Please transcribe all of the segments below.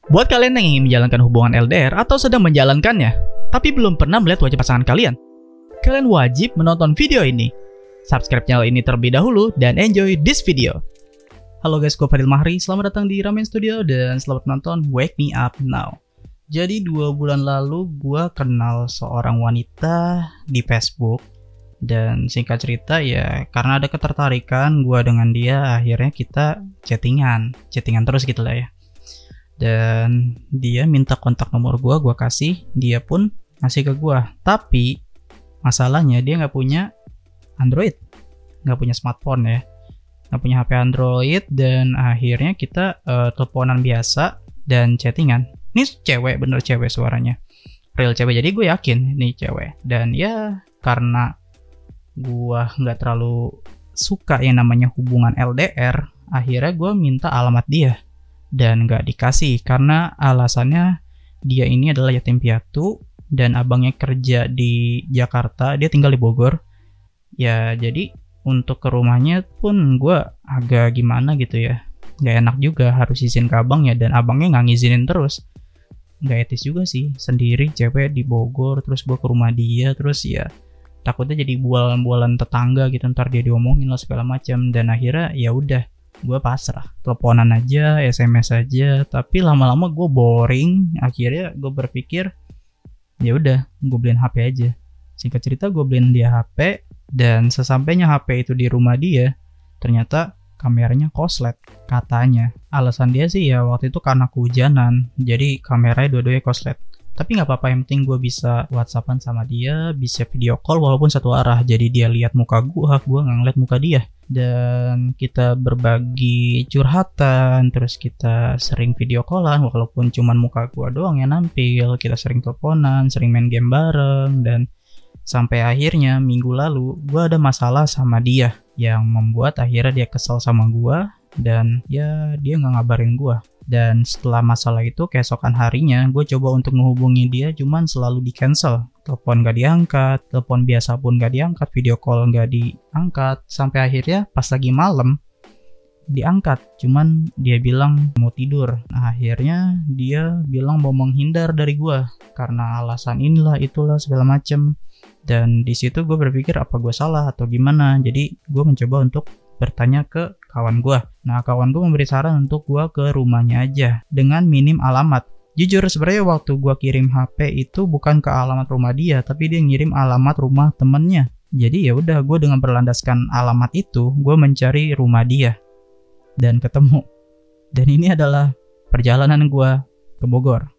Buat kalian yang ingin menjalankan hubungan LDR atau sedang menjalankannya, tapi belum pernah melihat wajah pasangan kalian, kalian wajib menonton video ini. Subscribe channel ini terlebih dahulu dan enjoy this video. Halo guys, gue Fadil Mahri, selamat datang di Ramen Studio dan selamat menonton Wake Me Up Now. Jadi 2 bulan lalu gue kenal seorang wanita di Facebook. Dan singkat cerita ya, karena ada ketertarikan gue dengan dia, akhirnya kita chattingan terus gitu lah ya. Dan dia minta kontak nomor gue kasih, dia pun ngasih ke gue. Tapi masalahnya dia nggak punya Android, nggak punya smartphone ya, nggak punya HP Android. Dan akhirnya kita teleponan biasa dan chattingan. Ini cewek, bener cewek suaranya, real cewek. Jadi gue yakin ini cewek. Dan ya karena gue nggak terlalu suka yang namanya hubungan LDR, akhirnya gue minta alamat dia. Dan gak dikasih karena alasannya dia ini adalah yatim piatu dan abangnya kerja di Jakarta, dia tinggal di Bogor ya. Jadi untuk ke rumahnya pun gue agak gimana gitu ya, gak enak juga harus izin ke abangnya, dan abangnya gak ngizinin terus. Gak etis juga sih, sendiri cewek di Bogor terus gue ke rumah dia, terus ya takutnya jadi bualan-bualan tetangga gitu, ntar dia diomongin lah segala macam. Dan akhirnya ya udah, gue pasrah, teleponan aja, SMS aja. Tapi lama-lama gue boring, akhirnya gue berpikir ya udah, gue beliin HP aja. Singkat cerita gue beliin dia HP, dan sesampainya HP itu di rumah dia, ternyata kameranya koslet katanya. Alasan dia sih ya waktu itu karena kehujanan, jadi kameranya dua-duanya koslet. Tapi nggak apa-apa, yang penting gue bisa WhatsAppan sama dia, bisa video call walaupun satu arah. Jadi dia lihat muka gue nggak ngeliat muka dia. Dan kita berbagi curhatan, terus kita sering video callan walaupun cuman muka gue doang yang nampil. Kita sering teleponan, sering main game bareng. Dan sampai akhirnya minggu lalu gue ada masalah sama dia, yang membuat akhirnya dia kesel sama gue. Dan ya dia nggak ngabarin gue. Dan setelah masalah itu, keesokan harinya gue coba untuk menghubungi dia, cuman selalu di cancel. Telepon gak diangkat, telepon biasa pun gak diangkat, video call gak diangkat. Sampai akhirnya pas lagi malam diangkat, cuman dia bilang mau tidur. Nah, akhirnya dia bilang mau menghindar dari gue karena alasan inilah itulah segala macem. Dan di situ gue berpikir apa gue salah atau gimana. Jadi gue mencoba untuk bertanya ke kawan gue. Nah, kawan gue memberi saran untuk gue ke rumahnya aja dengan minim alamat. Jujur sebenarnya waktu gue kirim HP itu bukan ke alamat rumah dia, tapi dia ngirim alamat rumah temennya. Jadi ya udah, gue dengan berlandaskan alamat itu, gue mencari rumah dia dan ketemu. Dan ini adalah perjalanan gue ke Bogor.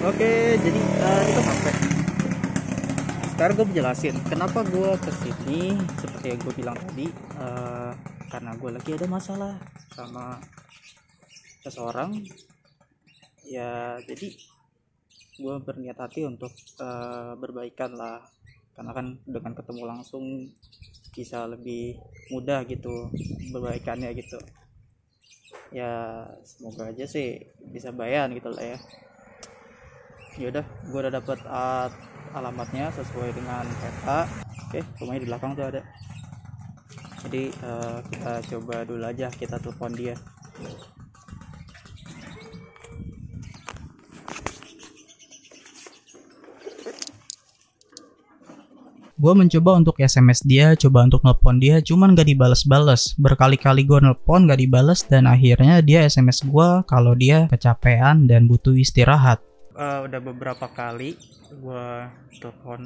Oke, jadi itu sampai. Sekarang gue jelasin kenapa gue kesini. Seperti yang gue bilang tadi, karena gue lagi ada masalah sama seseorang ya, jadi gue berniat hati untuk berbaikan lah, karena kan dengan ketemu langsung bisa lebih mudah gitu berbaikannya gitu ya. Semoga aja sih bisa bayan gitu lah ya. Ya udah, gue udah dapet alamatnya sesuai dengan peta. Oke, rumahnya di belakang tuh ada. Jadi kita coba dulu aja, kita telepon dia. Gue mencoba untuk SMS dia, coba untuk nelpon dia, cuman gak dibales-bales. Berkali-kali gue nelpon gak dibales, dan akhirnya dia SMS gue kalau dia kecapean dan butuh istirahat. Udah beberapa kali gue telepon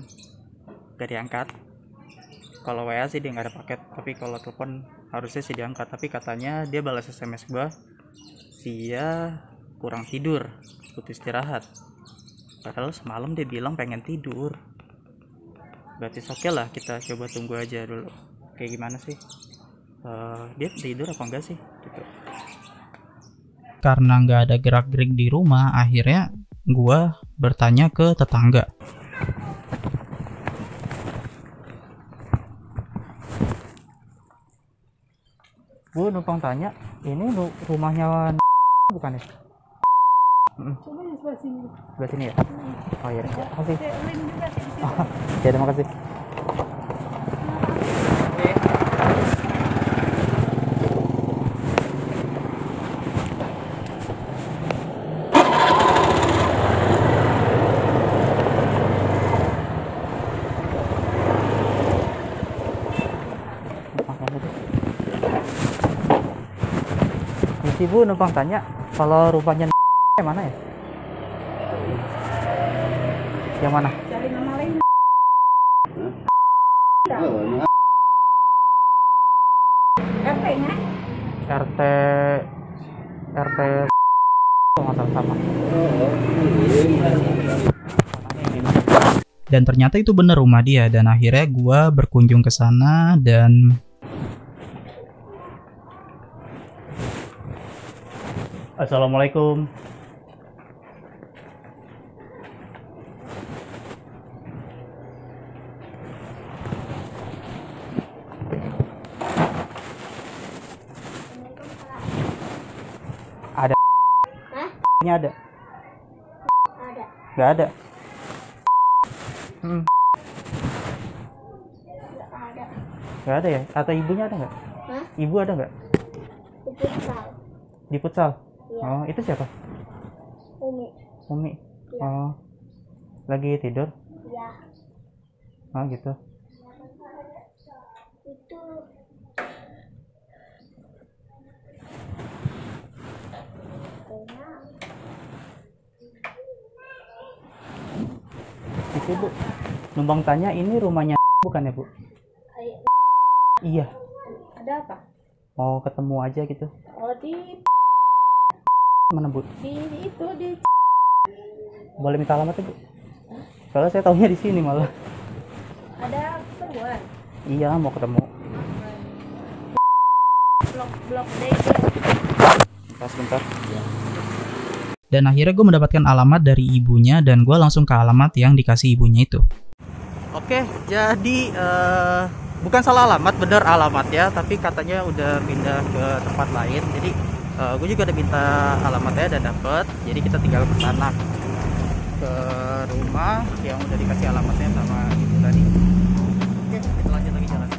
gak diangkat. Kalau WA sih dia gak ada paket, tapi kalau telepon harusnya sih diangkat. Tapi katanya dia balas SMS gue, dia kurang tidur, butuh istirahat. Padahal semalam dia bilang pengen tidur. Berarti oke lah, kita coba tunggu aja dulu kayak gimana sih, dia tidur apa enggak sih gitu. Karena nggak ada gerak-gerik di rumah, akhirnya gua bertanya ke tetangga. Gue numpang tanya, ini rumahnya bukan ya? Coba di sebelah sini. Sebelah sini ya? Oh iya, makasih. Ya, terima kasih. Misi Bu numpang tanya, kalau rumahnya mana ya? Yang mana? Cari nama lain. RT-nya? RT masalah sama. Dan ternyata itu bener rumah dia, dan akhirnya gua berkunjung ke sana dan Assalamualaikum. Ada? Hah? Ini ada? Ada. Gak ada? Ada. Gak ada ya? Atau ibunya ada nggak? Hah? Ibu ada nggak? Itu sal. Di futsal? Iya. Oh, itu siapa? Umi. Umi? Iya. Oh, lagi tidur? Ya. Oh gitu. Itu Itu Bu, numpang tanya, ini rumahnya bukan ya Bu? Iya. ada apa? Mau ketemu aja gitu. Oh, di Mana Bu? itu di Boleh minta alamatnya Bu? Soalnya saya taunya di sini malah. ada keperluan. Iya, mau ketemu. Blok D. Sebentar. dan akhirnya gue mendapatkan alamat dari ibunya, dan gue langsung ke alamat yang dikasih ibunya itu. Oke, jadi bukan salah alamat, bener alamatnya, tapi katanya udah pindah ke tempat lain. Jadi gue juga udah minta alamatnya dan dapet. Jadi kita tinggal ke sana, ke rumah yang udah dikasih alamatnya sama ibu tadi. Oke, kita lanjut lagi jalan.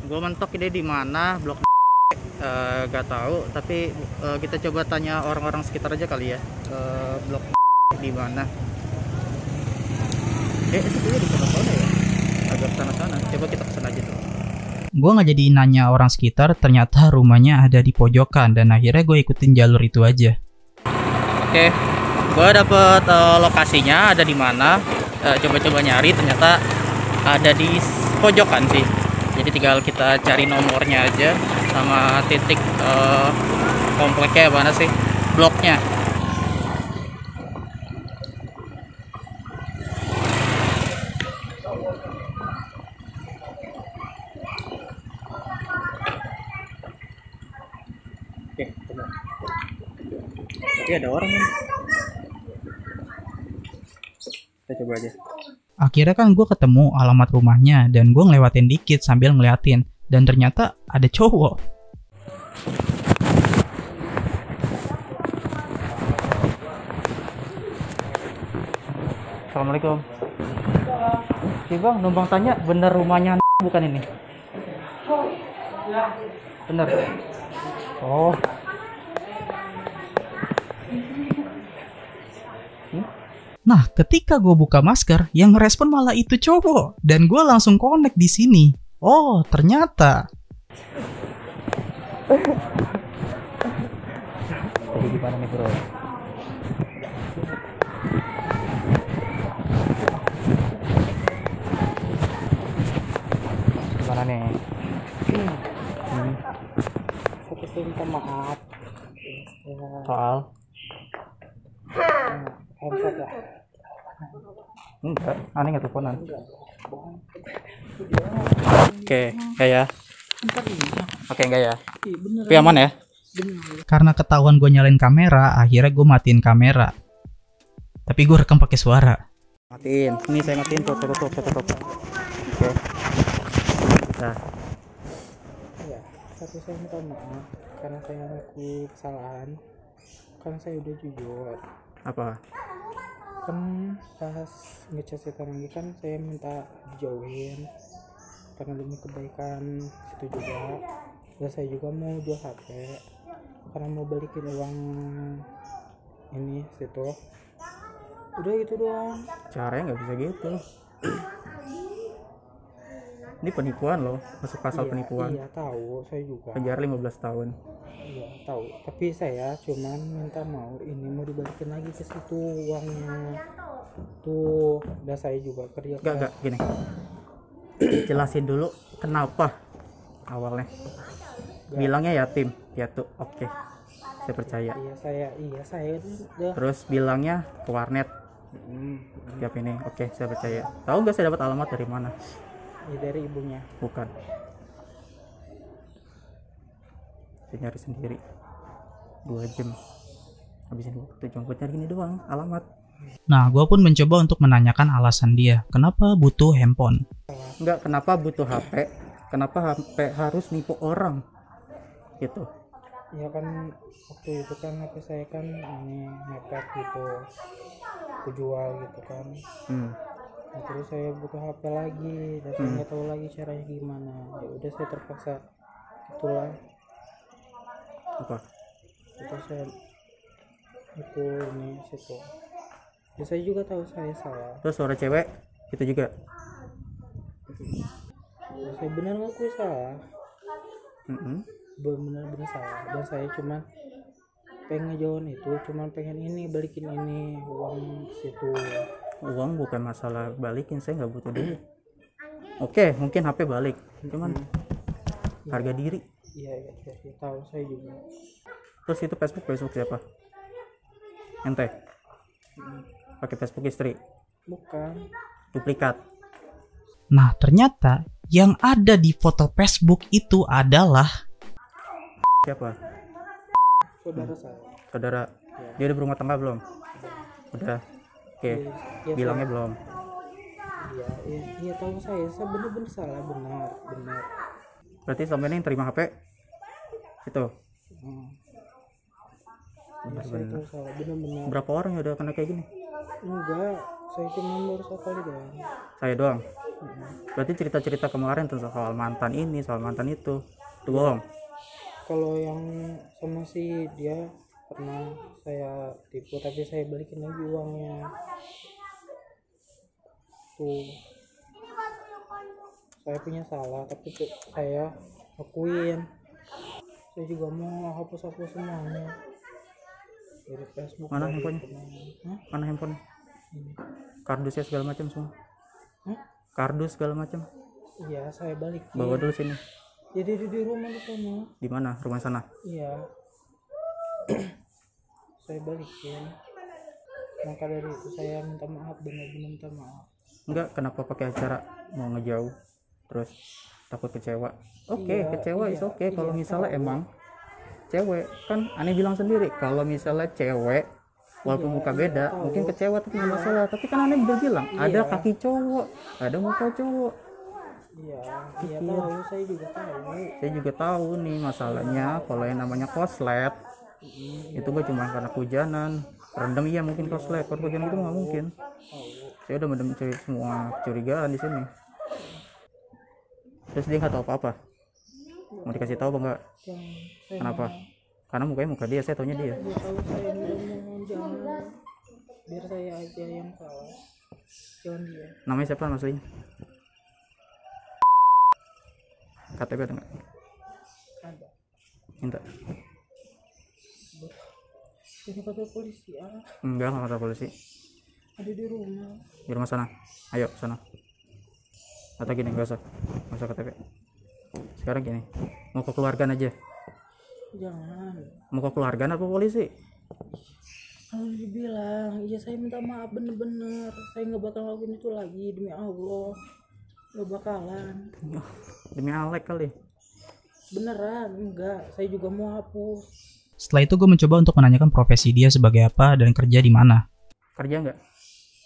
Gue mentok ide di mana blok gak tahu, tapi kita coba tanya orang-orang sekitar aja kali ya, blok di mana. Sepertinya di sana ya, agak sana-sana. Coba kita kesana aja tuh. gue nggak jadi nanya orang sekitar, ternyata rumahnya ada di pojokan dan akhirnya gue ikutin jalur itu aja. Oke, gue dapet lokasinya ada di mana. Coba-coba nyari, ternyata ada di pojokan sih. Jadi tinggal kita cari nomornya aja sama titik kompleknya mana sih, bloknya. Oke, coba. Tapi ada orang nih. Kita coba aja. Akhirnya kan gue ketemu alamat rumahnya dan gue ngelewatin dikit sambil ngeliatin. Dan ternyata ada cowok. Assalamualaikum. Oke bang, numpang tanya, bener rumahnya bukan ini? Bener. Oh. Nah, ketika gue buka masker, yang ngerespon malah itu cowok. Dan gue langsung connect di sini. Oh, ternyata. Jadi gimana nih bro? Gimana nih? Saya minta maaf. Soal? Handset ya? Enggak, aneh nggak teleponan. Oke, enggak ya? Oke, enggak ya? Tapi aman ya? Karena ketahuan gue nyalain kamera, akhirnya gue matiin kamera. Tapi gue rekam pakai suara. Matiin. Ini saya matiin tuh, tutup. Oke. Nah. Ya, tapi saya minta maaf karena saya ngaku kesalahan. Karena saya udah jujur. Apa? Kan pas ngechat lagi kan saya minta dijauhin karena demi kebaikan itu juga. Dan saya juga mau jual HP karena mau balikin uang ini situ. Udah gitu doang. Caranya nggak bisa gitu. Ini penipuan loh, masuk pasal penipuan. Iya tahu, saya juga. Penjara 15 tahun. Iya tahu, tapi saya cuman minta mau ini mau dibalikin lagi ke situ uangnya. Tuh, dan saya juga kerja Enggak gini. Jelasin dulu kenapa awalnya. Bilangnya yatim, piatu. Oke. Saya percaya. Iya saya udah. Terus bilangnya ke warnet. Tiap ini. Oke, saya percaya. Tahu nggak saya dapat alamat dari mana? Ya, dari ibunya. Bukan. Saya nyari sendiri 2 jam. Habis ini waktu cuma buat nyari gini doang alamat. Nah, gue pun mencoba untuk menanyakan alasan dia. Kenapa butuh handphone? Enggak, kenapa butuh HP? Kenapa HP harus nipu orang? Gitu. Ya kan waktu itu kan HP saya kan ini mepet gitu. Aku jual gitu kan. Nah, terus saya butuh HP lagi dan saya nggak tahu lagi caranya gimana. Ya udah saya terpaksa itulah. Apa? Itu saya itu ini situ. Ya, saya juga tahu saya salah. Terus suara cewek itu juga. Ya, saya benar ngaku salah. Benar-benar salah. Dan saya cuma pengen ngejauhin itu, cuma pengen ini balikin ini uang situ. Uang bukan masalah balikin, saya nggak butuh duit. Oke, mungkin HP balik, cuman harga diri. Iya, tahu saya juga. Terus itu Facebook siapa? Ente? Pakai Facebook istri? Bukan. Duplikat? Nah, ternyata yang ada di foto Facebook itu adalah Siapa? Saudara saya. Saudara? Dia udah berumah tangga belum? Udah. Oke. Ya, Bilangnya belum. Iya tahu saya benar-benar salah, benar. Berarti selama ini yang terima HP itu? Saya tahu salah, benar-benar. Berapa orang yang udah kena kayak gini? Enggak, saya cuma baru sekali doang. Saya doang. Berarti cerita-cerita kemarin tuh soal mantan ini, soal mantan itu bohong. Kalau yang sama si dia pernah saya tipu tapi saya balikin lagi uangnya. Tuh. saya punya salah, tapi saya akuin. Saya juga mau hapus semuanya dari Facebook. Mana dari handphonenya? teman. Mana handphone? Ini. Kardusnya segala macam semua. Hah? Kardus segala macam. Iya, saya balik. Bawa dulu sini. Jadi di rumah di sana. Di mana? Rumah sana. Iya. Saya balikin. Maka dari itu saya minta maaf, benar-benar minta maaf. Enggak, kenapa pakai acara mau ngejauh terus takut kecewa? Oke, Iya, kecewa iya, is oke. Kalau iya, misalnya tahu. emang cewek, kan aneh bilang sendiri kalau misalnya cewek walaupun Iya, muka iya, beda tahu. mungkin kecewa tapi nggak masalah. Tapi kan aneh udah bilang ada Iya. kaki cowok, ada muka cowok. Iya, iya Pikir. tahu, saya juga tahu. Saya juga tahu nih masalahnya kalau yang namanya koslet itu gak cuma karena kehujanan rendam, iya mungkin koslet, kalau hujan itu nggak mungkin. Tahu. Saya udah mencuri semua kecurigaan di sini. Terus dia nggak tahu apa-apa. Mau dikasih tahu apa enggak? Yang saya Kenapa? mau- Karena mukanya muka dia, saya taunya dia. Dia tahu saya ngomong jangan, biar saya aja yang salah, jangan dia. Namanya siapa maksudnya? KTP ada nggak? Ada. Minta. Ini kata polisi Enggak, nggak kata polisi. ada di rumah. Di rumah sana. Ayo sana. Atau gini, nggak usah KTP. Sekarang gini, mau ke keluarga aja. Jangan. Mau ke keluarga apa polisi? Kalau dibilang, iya saya minta maaf bener-bener. Saya nggak bakal lakuin itu lagi demi Allah. Nggak bakalan. Demi Alek kali. Beneran, enggak. Saya juga mau hapus. Setelah itu gue mencoba untuk menanyakan profesi dia sebagai apa dan kerja di mana. Kerja nggak?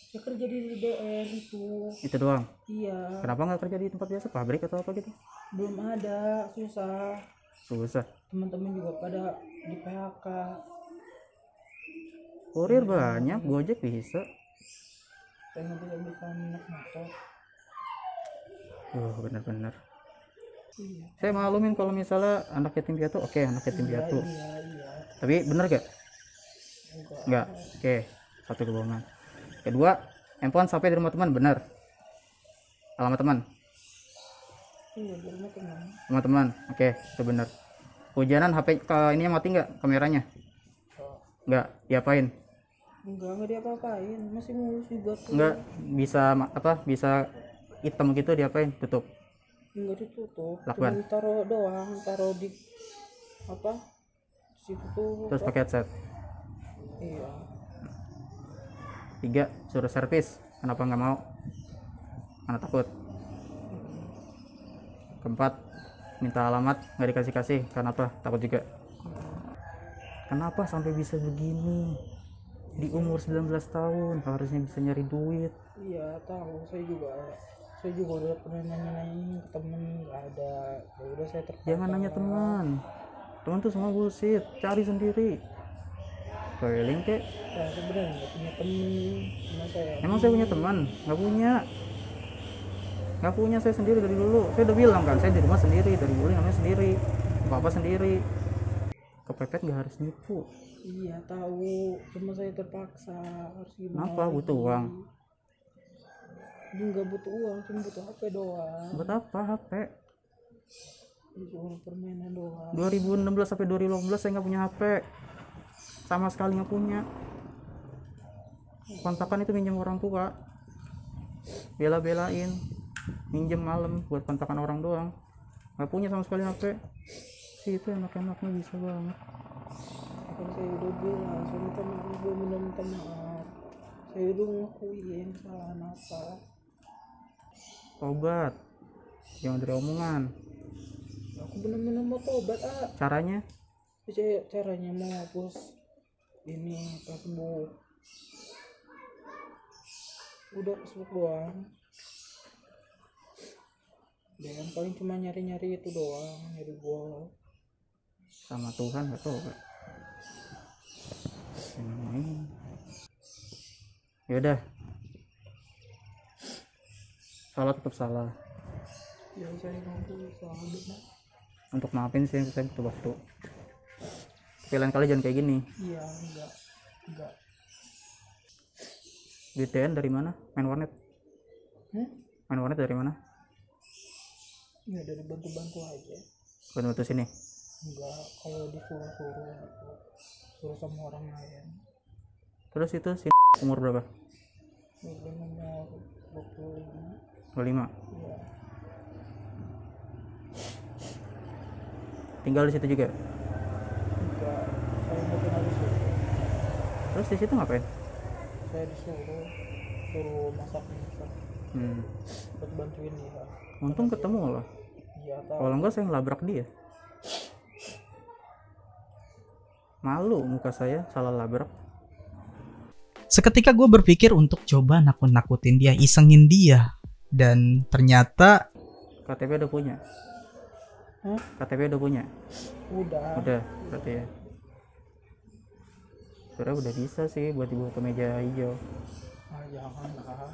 Saya kerja di DDR itu. Itu doang. Iya. Kenapa nggak kerja di tempat biasa, pabrik atau apa gitu? Belum ada, susah. Susah. Teman-teman juga pada di PHK. Kurir banyak, Gojek bisa. Saya nggak bisa naik motor. Bener-bener. Iya. Saya maklumin kalau misalnya anak yatim piatu, oke, anak yatim piatu. Iya. Tapi bener gak? Enggak. Enggak. Oke, satu kebohongan. Kedua, handphone sampai di rumah teman, bener. Alamat teman, Iya, di rumah teman. rumah teman. Oke, itu bener. Hujanan HP ke ini mati nggak kameranya? Nggak, diapain? Enggak diapa-apain. Masih mulus juga tuh. Nggak, bisa hitam gitu diapain? Tutup. Enggak ditutup. Lakban. Cuma taruh doang, taruh di apa? Di situ tuh. Terus pakai headset. Iya. 3, suruh servis. Kenapa nggak mau? Karena takut. Keempat, minta alamat nggak dikasih. Kenapa? Takut juga. Kenapa sampai bisa begini? Di umur 19 tahun harusnya bisa nyari duit. Iya, tahu. Saya juga udah pernah nanya-nanya ke temen, nggak ada. Ya udah saya terpaksa. Jangan nanya teman. Teman tuh semua bullshit. Cari sendiri. Keliling kek. Saya sebenarnya nggak punya temen. Cuma saya. Emang saya punya teman? Nggak punya. Nggak punya, saya sendiri dari dulu. Saya udah bilang kan, saya di rumah sendiri dari dulu, namanya sendiri. Apa sendiri. Kepepet nggak harus nipu. Iya tahu. Cuma saya terpaksa. Harus gimana? Kenapa? Butuh lagi? uang. Dia nggak butuh uang, cuma butuh HP doang. Buat apa HP? Cuma permainan doang. 2016 sampai 2018 saya nggak punya HP. Sama sekali nggak punya. Kontakan itu minjem orang tua. Bela-belain. Minjem malam buat kontakan orang doang. Nggak punya sama sekali HP. Si itu enak-enaknya bisa banget. Kan saya udah bilang, saya minta maaf, gue minta maaf. Saya udah ngakuin kesalahan apa. Tobat. Jangan dari omongan. Aku bener-bener mau tobat Caranya? Caranya mau hapus ini Facebook. Udah Facebook doang. Dan paling cuma nyari-nyari itu doang, nyari gol. Sama Tuhan nggak tobat. Yaudah. Salah tetap salah. Ya saya ngaku salah benar. Untuk maafin sih saya butuh waktu. Tapi lain kali jangan kayak gini. Iya, enggak. BTN dari mana? Main warnet. Hmm? Main warnet dari mana? Ya dari bantu-bantu aja. Bantu sini. Enggak, kalau disuruh-suruh gitu. Suruh sama orang lain. Terus itu si umur berapa? Mungkin umur 25. 25. Iya. Tinggal di situ juga. Enggak, saya mungkin habis itu. Terus di situ ngapain? Saya suruh masak. Buat bantuin dia. Untung ketemu loh. Iya, tahu. Kalau enggak saya ngelabrak dia. Malu muka saya salah labrak. Seketika gue berpikir untuk coba nakut-nakutin dia, isengin dia. Dan ternyata KTP udah punya. Hah? KTP udah punya. Udah. Berarti ya. Sebenarnya udah bisa sih buat dibawa ke meja hijau. Ah, jangan lah.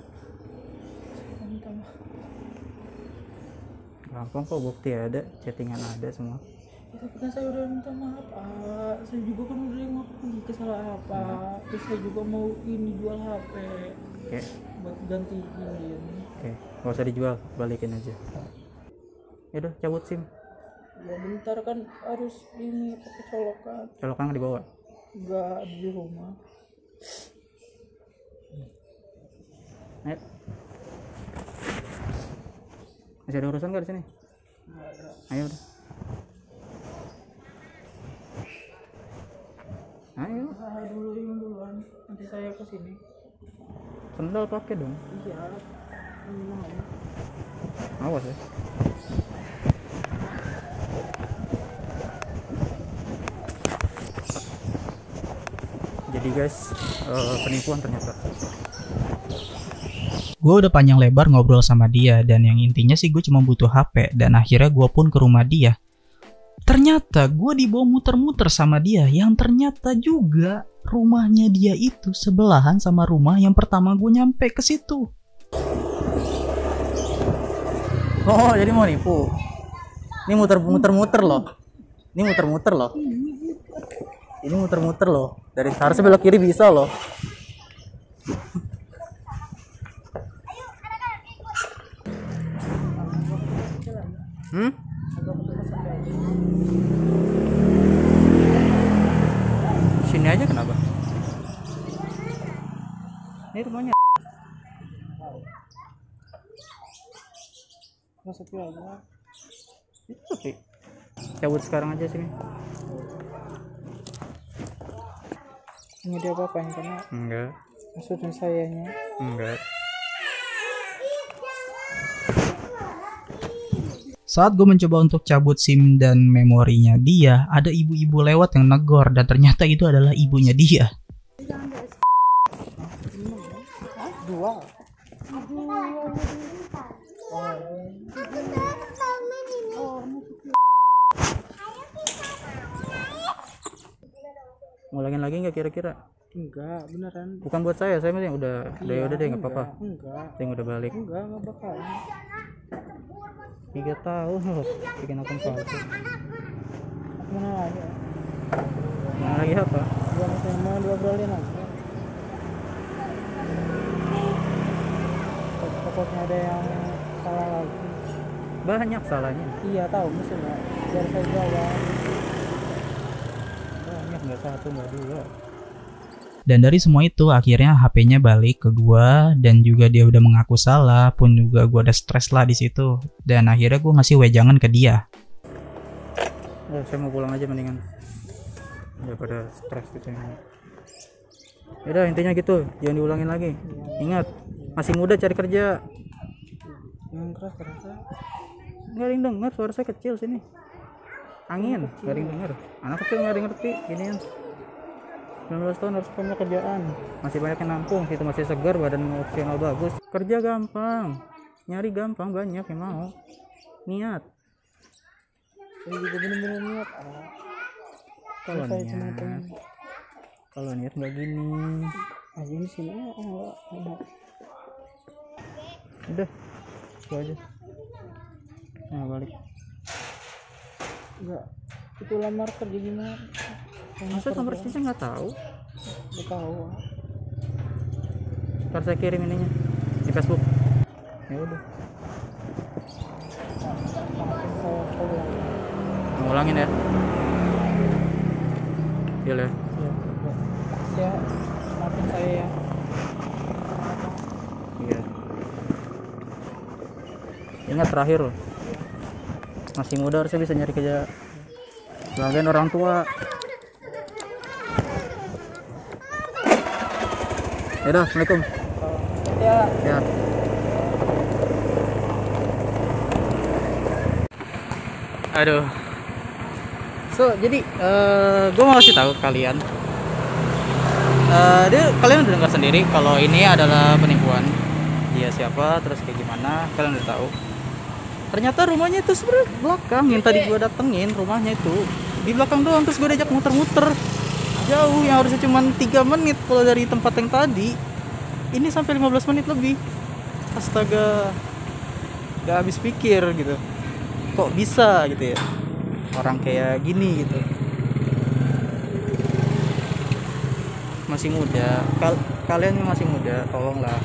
Saya minta maaf. Gampang kok, bukti ada, chattingan ada semua. Tapi kan saya udah minta maaf, Pak. Saya juga kan udah ngakui kesalahan apa. Terus saya juga mau ini jual HP. Oke. Buat gantiin. Oke, nggak usah dijual, balikin aja. Yaudah, cabut SIM. Ya bentar kan harus ini pakai colokan. Colokan nggak dibawa. Enggak di rumah. Ayo. Masih ada urusan nggak di sini? Enggak ada. Ayo udah. Ayo. Ah, dulu yang duluan. Nanti saya ke sini. Sendal pakai dong. Iya. Ini mau. Awas ya. Jadi guys, penipuan ternyata. gue udah panjang lebar ngobrol sama dia. Dan yang intinya sih gue cuma butuh HP. Dan akhirnya gue pun ke rumah dia. Ternyata gue dibawa muter-muter sama dia. Yang ternyata juga rumahnya dia itu sebelahan sama rumah yang pertama gue nyampe ke situ. Oh, jadi mau nipu. Ini muter-muter loh. Ini muter-muter loh. Ini muter-muter loh. Dari harusnya belok kiri bisa loh. Sini aja kenapa? Ini rumahnya. Nggak sepi aja. Itu sepi. Cabut sekarang aja sini. Ini dia apa-apain karena Enggak. maksudnya sayanya. Enggak. Saat gue mencoba untuk cabut SIM dan memorinya dia, ada ibu-ibu lewat yang negor dan ternyata itu adalah ibunya dia. Dua. Ngulangin lagi nggak kira-kira? Enggak, beneran. Bukan buat saya mah yang udah udah deh nggak apa-apa. Enggak. Yang udah balik. Enggak bakal. 3 tahun loh bikin akun palsu. Mana lagi? Mana lagi apa? Gua masih mau diobrolin aja. Takutnya ada yang salah lagi. Banyak salahnya. Iya tahu maksudnya. Biar saya jawab. Banyak, nggak satu nggak dua. Dan dari semua itu akhirnya HP-nya balik ke gua dan juga dia udah mengaku salah, pun juga gua udah stres lah di situ. Dan akhirnya gua ngasih wejangan ke dia. Saya mau pulang aja mendingan daripada stres gitu. Yaudah intinya gitu, jangan diulangin lagi. Ingat, masih muda cari kerja. Yang keras. Nggak ada yang denger, suara saya kecil sini. Angin, nggak ada yang denger. Anak kecil nggak ada yang ngerti ginian. 19 tahun harus punya kerjaan. Masih banyak yang nampung, situ masih segar, badan opsional bagus. Kerja gampang, nyari gampang, banyak yang mau. Niat. Saya juga bener-bener niat. Kalau niat nggak gini. Aja di sini enggak. Udah, itu aja. Nah balik. Enggak. Itu lamar kerja gimana? Masa nomor saya nggak tahu? Nggak tahu. Ntar saya kirim ininya di Facebook. Ya udah. maafin saya pulang. Ngulangin ya. Deal ya. Ya, ya, maafin saya ya. Iya. Ingat terakhir loh. Masih muda harusnya bisa nyari kerja. Lagian orang tua. Ya udah, Assalamualaikum. Ya. Ya. Aduh. So, jadi gue mau kasih tahu kalian. Kalian udah dengar sendiri kalau ini adalah penipuan. Dia siapa, terus kayak gimana, kalian udah tahu. Ternyata rumahnya itu sebenarnya belakang yang tadi gue datengin, rumahnya itu di belakang doang, terus gue diajak muter-muter jauh yang harusnya cuma 3 menit kalau dari tempat yang tadi. Ini sampai 15 menit lebih. Astaga, gak habis pikir gitu. Kok bisa gitu ya orang kayak gini gitu. Masih muda, kalian yang masih muda, tolonglah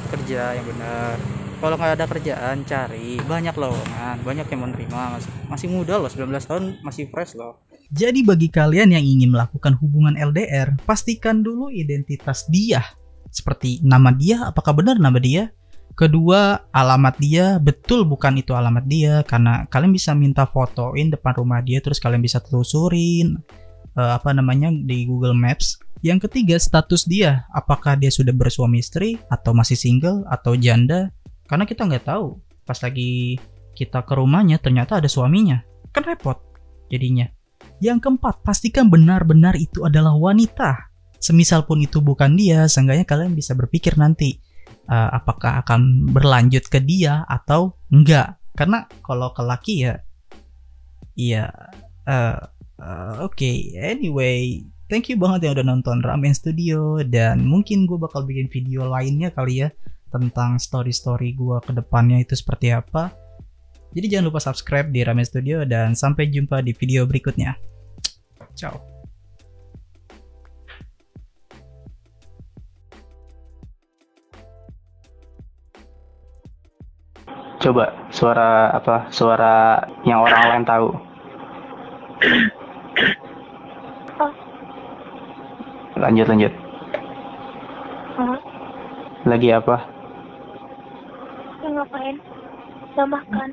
kerja yang benar. Kalau nggak ada kerjaan, cari, banyak lowongan, banyak yang menerima. Masih muda loh, 19 tahun masih fresh loh. Jadi bagi kalian yang ingin melakukan hubungan LDR, pastikan dulu identitas dia. Seperti nama dia, apakah benar nama dia? Kedua, alamat dia, betul bukan itu alamat dia, karena kalian bisa minta fotoin depan rumah dia, terus kalian bisa telusurin di Google Maps. Yang ketiga, status dia, apakah dia sudah bersuami istri, atau masih single, atau janda, karena kita nggak tahu, pas lagi kita ke rumahnya ternyata ada suaminya, kan repot jadinya. Yang keempat, pastikan benar-benar itu adalah wanita. Semisal pun itu bukan dia, seenggaknya kalian bisa berpikir nanti, apakah akan berlanjut ke dia atau enggak. Karena kalau ke laki oke. Anyway, thank you banget yang udah nonton Ramen Studio, dan mungkin gue bakal bikin video lainnya kali ya tentang story-story gue ke depannya itu seperti apa. Jadi jangan lupa subscribe di Ramen Studio, dan sampai jumpa di video berikutnya. Ciao. Coba suara apa? Suara yang orang lain tahu. Lanjut. Lagi apa? Ngapain? Udah makan.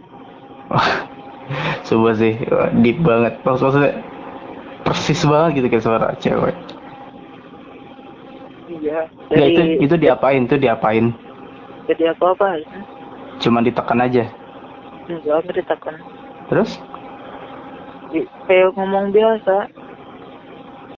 Coba sih, deep banget. Maksudnya persis banget gitu kayak suara cewek. Iya. Ya, itu diapain? Jadi apa? Cuman ditekan aja. Enggak ditekan. Terus? Kayak ngomong biasa.